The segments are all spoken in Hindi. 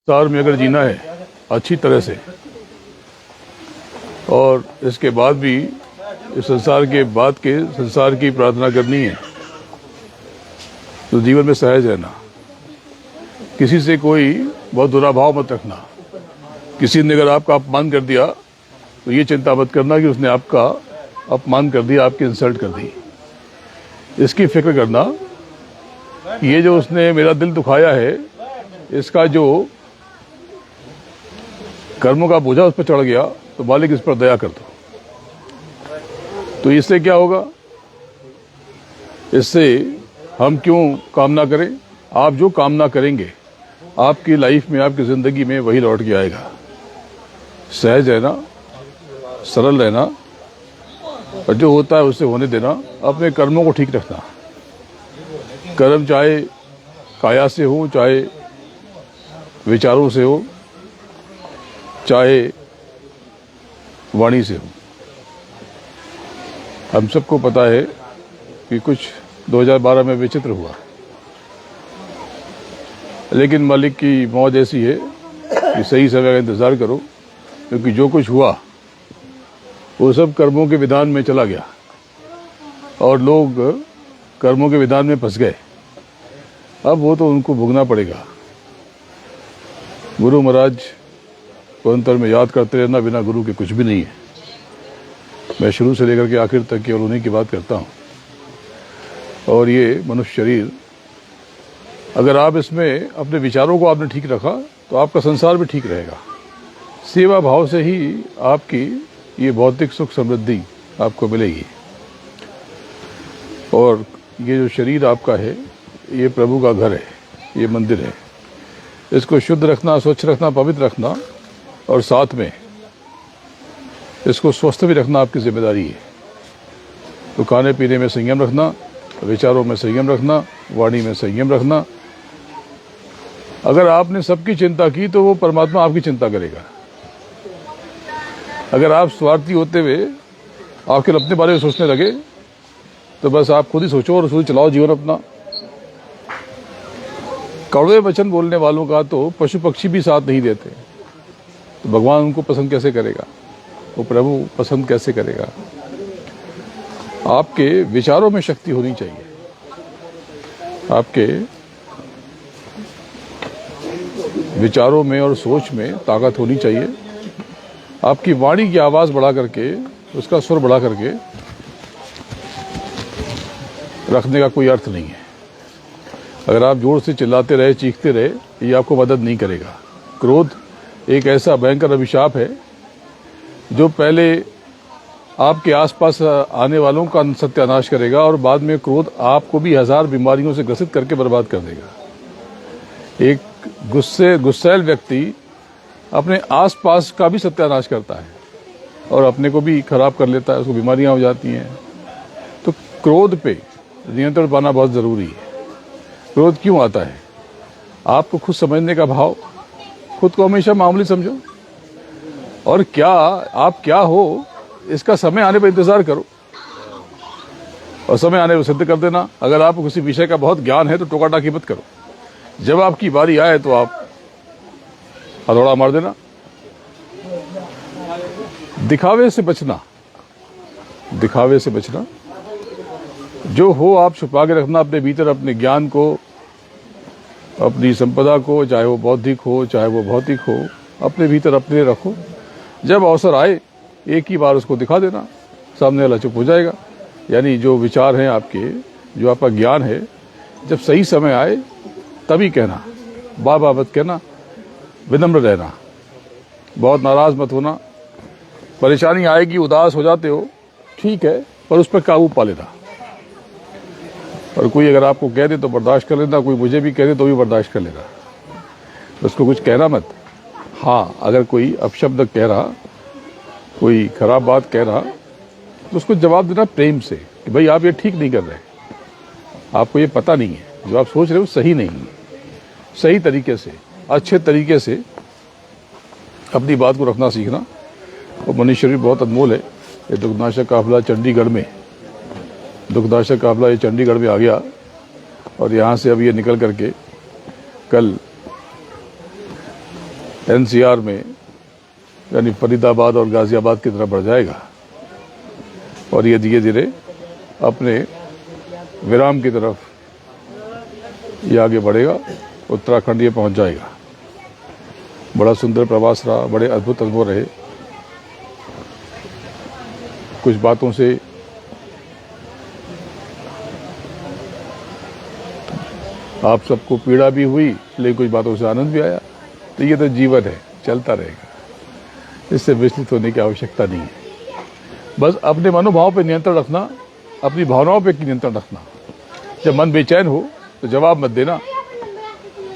संसार में अगर जीना है अच्छी तरह से और इसके बाद भी इस संसार के बाद के संसार की प्रार्थना करनी है तो जीवन में सहज रहना, किसी से कोई बहुत बुरा भाव मत रखना। किसी ने अगर आपका अपमान कर दिया तो ये चिंता मत करना कि उसने आपका अपमान कर दिया, आपकी इंसल्ट कर दी। इसकी फिक्र करना ये जो उसने मेरा दिल दुखाया है, इसका जो कर्मों का बोझा उस पर चढ़ गया तो मालिक इस पर दया कर दो। तो इससे क्या होगा? इससे हम क्यों कामना करें? आप जो कामना करेंगे आपकी लाइफ में, आपकी जिंदगी में वही लौट के आएगा। सहज रहना, सरल रहना और जो होता है उससे होने देना। अपने कर्मों को ठीक रखना। कर्म चाहे काया से हो, चाहे विचारों से हो, चाहे वाणी से हो। हम सबको पता है कि कुछ 2012 में विचित्र हुआ, लेकिन मालिक की मौज ऐसी है कि सही समय का इंतजार करो, क्योंकि जो कुछ हुआ वो सब कर्मों के विधान में चला गया और लोग कर्मों के विधान में फंस गए। अब वो तो उनको भुगतना पड़ेगा। गुरु महाराज को अंतर में याद करते रहना, बिना गुरु के कुछ भी नहीं है। मैं शुरू से लेकर के आखिर तक केवल उन्हीं की बात करता हूँ। और ये मनुष्य शरीर, अगर आप इसमें अपने विचारों को आपने ठीक रखा तो आपका संसार भी ठीक रहेगा। सेवा भाव से ही आपकी ये भौतिक सुख समृद्धि आपको मिलेगी। और ये जो शरीर आपका है, ये प्रभु का घर है, ये मंदिर है। इसको शुद्ध रखना, स्वच्छ रखना, पवित्र रखना और साथ में इसको स्वस्थ भी रखना आपकी जिम्मेदारी है। तो खाने पीने में संयम रखना, विचारों में संयम रखना, वाणी में संयम रखना। अगर आपने सबकी चिंता की तो वो परमात्मा आपकी चिंता करेगा। अगर आप स्वार्थी होते हुए आप केवल अपने बारे में सोचने लगे तो बस आप खुद ही सोचो और खुद चलाओ जीवन अपना। कड़वे वचन बोलने वालों का तो पशु पक्षी भी साथ नहीं देते, तो भगवान उनको पसंद कैसे करेगा? वो प्रभु पसंद कैसे करेगा? आपके विचारों में शक्ति होनी चाहिए, आपके विचारों में और सोच में ताकत होनी चाहिए। आपकी वाणी की आवाज बढ़ा करके, उसका स्वर बढ़ा करके रखने का कोई अर्थ नहीं है। अगर आप जोर से चिल्लाते रहे, चीखते रहे, ये आपको मदद नहीं करेगा। क्रोध एक ऐसा भयंकर अभिशाप है जो पहले आपके आसपास आने वालों का सत्यानाश करेगा और बाद में क्रोध आपको भी 1000 बीमारियों से ग्रसित करके बर्बाद कर देगा। एक गुस्सैल व्यक्ति अपने आसपास का भी सत्यानाश करता है और अपने को भी खराब कर लेता है, उसको बीमारियां हो जाती हैं। तो क्रोध पे नियंत्रण पाना बहुत जरूरी है। क्रोध क्यों आता है? आपको खुद समझने का भाव। खुद को हमेशा मामूली समझो और आप क्या हो इसका समय आने पर इंतजार करो और समय आने पर सिद्ध कर देना। अगर आपको किसी विषय का बहुत ज्ञान है तो टोका टाकी मत करो। जब आपकी बारी आए तो आप हथौड़ा मार देना। दिखावे से बचना, दिखावे से बचना। जो हो आप छुपा के रखना अपने भीतर, अपने ज्ञान को, अपनी संपदा को, चाहे वो बौद्धिक हो चाहे वो भौतिक हो, अपने भीतर अपने रखो। जब अवसर आए एक ही बार उसको दिखा देना, सामने वाला चुप हो जाएगा। यानी जो विचार हैं आपके, जो आपका ज्ञान है, जब सही समय आए तभी कहना, बाबा मत कहना। विनम्र रहना, बहुत नाराज मत होना। परेशानी आएगी, उदास हो जाते हो, ठीक है, पर उस पर काबू पा लेना। और कोई अगर आपको कह दे तो बर्दाश्त कर लेना, कोई मुझे भी कह दे तो भी बर्दाश्त कर लेना। उसको कुछ कहना मत। हाँ, अगर कोई अपशब्द कह रहा, कोई खराब बात कह रहा, तो उसको जवाब देना प्रेम से कि भाई आप ये ठीक नहीं कर रहे, आपको ये पता नहीं है, जो आप सोच रहे हो सही नहीं है। सही तरीके से, अच्छे तरीके से अपनी बात को रखना सीखना। और मनुष्य शरीर बहुत अनमोल है। ये दुखनाशक काफिला चंडीगढ़ में, दुखनाशक काफिला ये चंडीगढ़ में आ गया और यहाँ से अब ये निकल करके कल एनसीआर में यानी फरीदाबाद और गाजियाबाद की तरफ बढ़ जाएगा और ये धीरे धीरे अपने विराम की तरफ ये आगे बढ़ेगा, उत्तराखंड ये पहुंच जाएगा। बड़ा सुंदर प्रवास रहा, बड़े अद्भुत अनुभव रहे। कुछ बातों से आप सबको पीड़ा भी हुई, लेकिन कुछ बातों से आनंद भी आया। तो ये तो जीवन है, चलता रहेगा, इससे विचलित होने की आवश्यकता नहीं है। बस अपने मनोभाव पर नियंत्रण रखना, अपनी भावनाओं पर नियंत्रण रखना। जब मन बेचैन हो तो जवाब मत देना,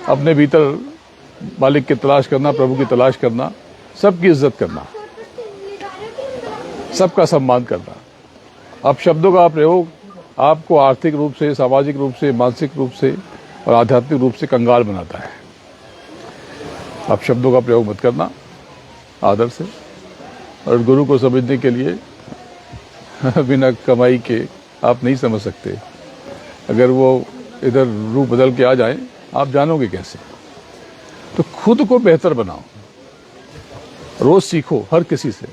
अपने भीतर मालिक की तलाश करना, प्रभु की तलाश करना, सबकी इज्जत करना, सबका सम्मान करना। अब शब्दों का प्रयोग आपको आर्थिक रूप से, सामाजिक रूप से, मानसिक रूप से और आध्यात्मिक रूप से कंगाल बनाता है। अब शब्दों का प्रयोग मत करना आदर से। और गुरु को समझने के लिए बिना कमाई के आप नहीं समझ सकते। अगर वो इधर रूप बदल के आ जाए, आप जानोगे कैसे? तो खुद को बेहतर बनाओ, रोज सीखो हर किसी से।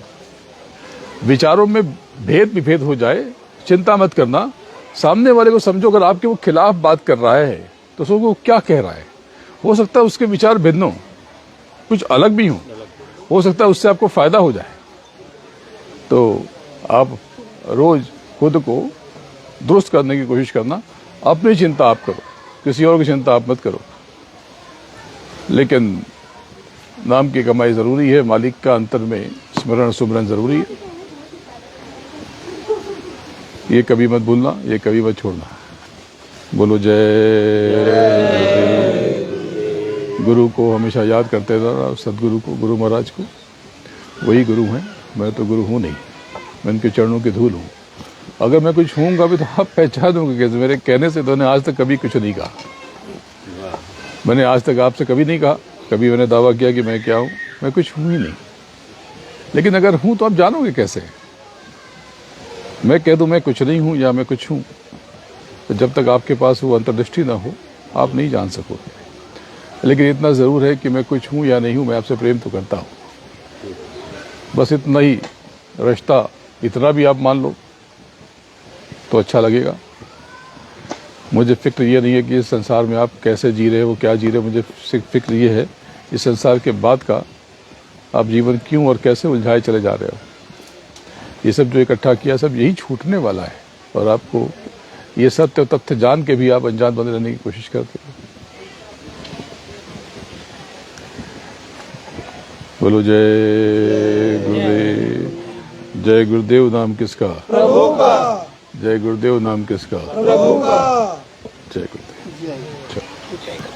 विचारों में भेद विभेद हो जाए, चिंता मत करना, सामने वाले को समझो। अगर आपके वो खिलाफ बात कर रहा है तो सोचो वो क्या कह रहा है। हो सकता है उसके विचार भिन्न हो, कुछ अलग भी हो सकता है उससे आपको फायदा हो जाए। तो आप रोज खुद को दुरुस्त करने की कोशिश करना। अपनी चिंता आप करो, किसी और की चिंता आप मत करो। लेकिन नाम की कमाई जरूरी है, मालिक का अंतर में स्मरण सुमरण जरूरी है। ये कभी मत भूलना, ये कभी मत छोड़ना। बोलो जय गुरु को हमेशा याद करते रहना, सदगुरु को, गुरु महाराज को। वही गुरु हैं, मैं तो गुरु हूँ नहीं, मैं इनके चरणों की धूल हूँ। अगर मैं कुछ हूँगा भी तो आप पहचानोगे कैसे? मेरे कहने से तो ने आज तक कभी कुछ नहीं कहा। मैंने आज तक आपसे कभी नहीं कहा, कभी मैंने दावा किया कि मैं क्या हूँ। मैं कुछ हूँ ही नहीं। लेकिन अगर हूँ तो आप जानोगे कैसे? मैं कह दूँ मैं कुछ नहीं हूँ या मैं कुछ हूँ, तो जब तक आपके पास वो अंतर्दृष्टि ना हो आप नहीं जान सकोगे। लेकिन इतना ज़रूर है कि मैं कुछ हूँ या नहीं हूँ, मैं आपसे प्रेम तो करता हूँ। बस इतना ही रिश्ता, इतना भी आप मान लो तो अच्छा लगेगा। मुझे फिक्र ये नहीं है कि इस संसार में आप कैसे जी रहे हो, क्या जी रहे हो। मुझे फिक्र ये है इस संसार के बाद का आप जीवन क्यों और कैसे उलझाए चले जा रहे हो। ये सब जो इकट्ठा किया सब यही छूटने वाला है, और आपको ये सत्य तथ्य जान के भी आप अनजान बने रहने की कोशिश करते हो। बोलो जय गुरुदेव। जय गुरुदेव नाम किसका? प्रभु का। जय गुरुदेव नाम किसका? प्रभु का। जय गुरुदेव।